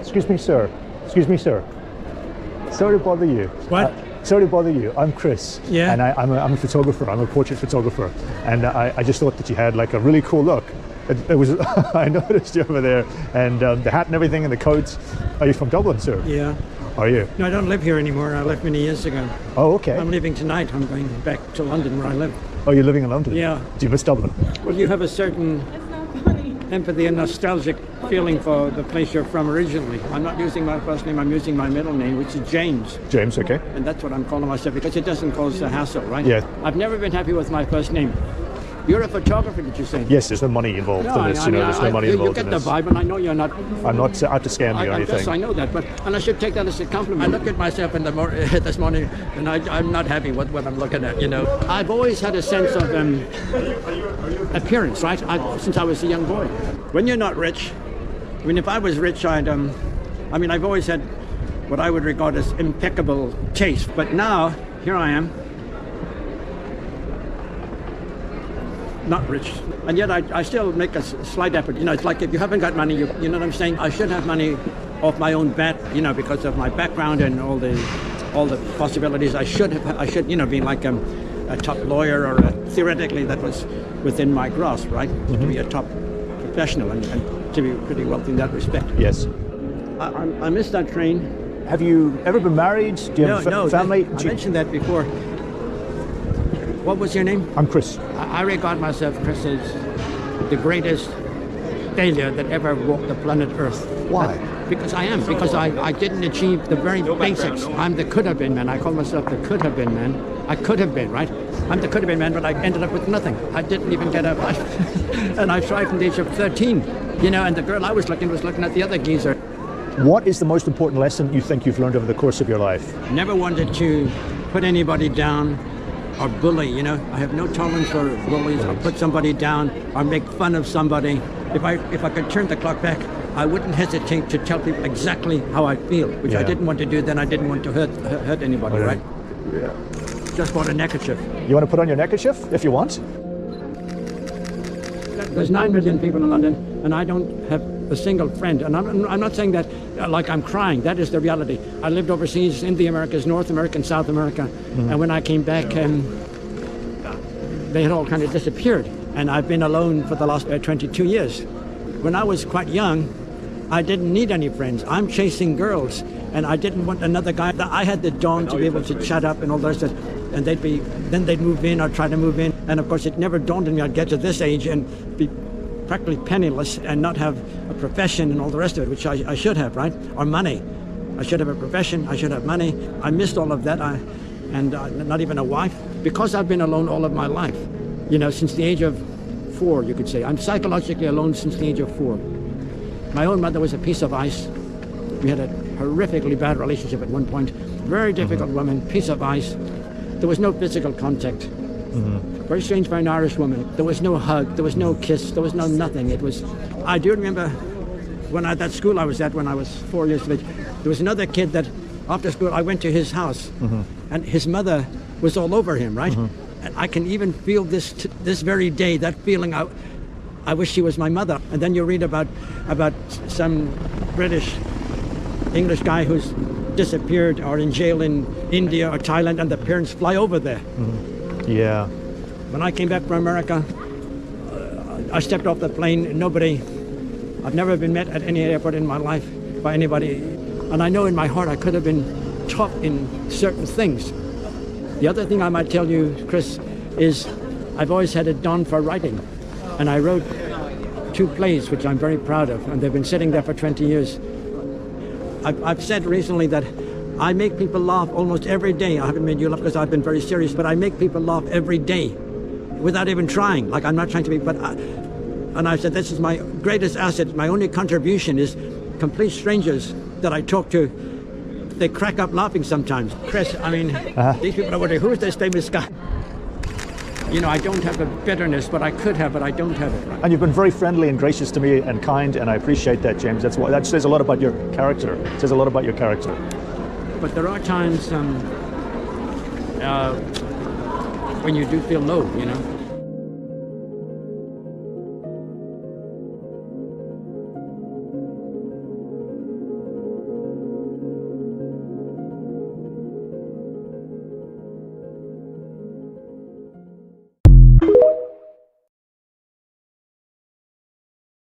Excuse me, sir. Excuse me, sir. Sorry to bother you. What? Sorry to bother you. I'm Chris. Yeah. And I'm a photographer. I'm a portrait photographer. And I just thought that you had like a really cool look. It was I noticed you over there, and the hat and everything, and the coats. Are you from Dublin, sir? Yeah. Are you? No, I don't live here anymore. I left many years ago. Oh, okay. I'm leaving tonight. I'm going back to London where I live. Oh, you're living in London? Yeah. Do you miss Dublin? Well, you have a certain empathy and nostalgic feeling for the place you're from originally. I'm not using my first name, I'm using my middle name, which is James. James, okay. And that's what I'm calling myself because it doesn't cause a hassle, right? Yeah. I've never been happy with my first name. You're a photographer, did you say? Yes, there's no money involved in this. There's no money involved in this. You get the vibe, and I know you're not. I'm not out to scam you or anything. Yes, I know that, and I should take that as a compliment. I look at myself in the this morning, and I'm not happy with what I'm looking at. I've always had a sense of appearance, right? Since I was a young boy. When you're not rich, I mean, if I was rich, I've always had what I would regard as impeccable taste. But now, here I am. Not rich, and yet I still make a slight effort. It's like if you haven't got money, you know what I'm saying? I should have money off my own bat, because of my background and all the possibilities. I should be like a top lawyer or theoretically that was within my grasp, right? Mm-hmm. To be a top professional and to be pretty wealthy in that respect. Yes. I missed that train. Have you ever been married? Do you have a family? I mentioned that before. What was your name? I'm Chris. I regard myself, Chris, as the greatest failure that ever walked the planet Earth. Why? Because I am. Because I didn't achieve the very basics. I'm the could have been man. I call myself the could have been man. I could have been, right? I'm the could have been man, but I ended up with nothing. I didn't even get a wife. And I tried from the age of 13. And the girl I was looking at the other geezer. What is the most important lesson you think you've learned over the course of your life? Never wanted to put anybody down or bully, I have no tolerance for bullies or put somebody down or make fun of somebody. If I could turn the clock back, I wouldn't hesitate to tell people exactly how I feel, which I didn't want to do then. I didn't want to hurt anybody, right? Yeah. Just bought a neckerchief. You want to put on your neckerchief if you want? There's 9 million people in London, and I don't have a single friend. And I'm not saying that like I'm crying. That is the reality. I lived overseas in the Americas, North America and South America. Mm-hmm. And when I came back, they had all kind of disappeared. And I've been alone for the last 22 years. When I was quite young, I didn't need any friends. I'm chasing girls, and I didn't want another guy. I had the dawn to be able to shut up and all those stuff. And then they'd move in or try to move in. And of course, it never dawned on me I'd get to this age and be practically penniless and not have a profession and all the rest of it, which I should have, right? Or money. I should have a profession. I should have money. I missed all of that. And not even a wife, because I've been alone all of my life. Since the age of 4, you could say. I'm psychologically alone since the age of 4. My own mother was a piece of ice. We had a horrifically bad relationship at one point. Very difficult woman, piece of ice. There was no physical contact. Mm-hmm. Very strange for an Irish woman. There was no hug, there was no kiss, there was no nothing. I do remember when at that school I was at when I was 4 years of age, there was another kid that after school I went to his house, mm-hmm. and his mother was all over him, right? Mm-hmm. And I can even feel this very day, that feeling, I wish she was my mother. And then you read about some English guy who's disappeared or in jail in India or Thailand, and the parents fly over there. Mm-hmm. Yeah. When I came back from America, I stepped off the plane. I've never been met at any airport in my life by anybody. And I know in my heart I could have been top in certain things. The other thing I might tell you, Chris, is I've always had a dawn for writing. And I wrote 2 plays, which I'm very proud of, and they've been sitting there for 20 years. I've said recently that I make people laugh almost every day. I haven't made you laugh because I've been very serious, but I make people laugh every day without even trying. Like I'm not trying to be, and I said this is my greatest asset. My only contribution is complete strangers that I talk to. They crack up laughing sometimes. Chris, these people are wondering, who is this famous guy? I don't have a bitterness, but I could have, but I don't have it. Right? And you've been very friendly and gracious to me and kind, and I appreciate that, James. That says a lot about your character. It says a lot about your character. But there are times when you do feel low,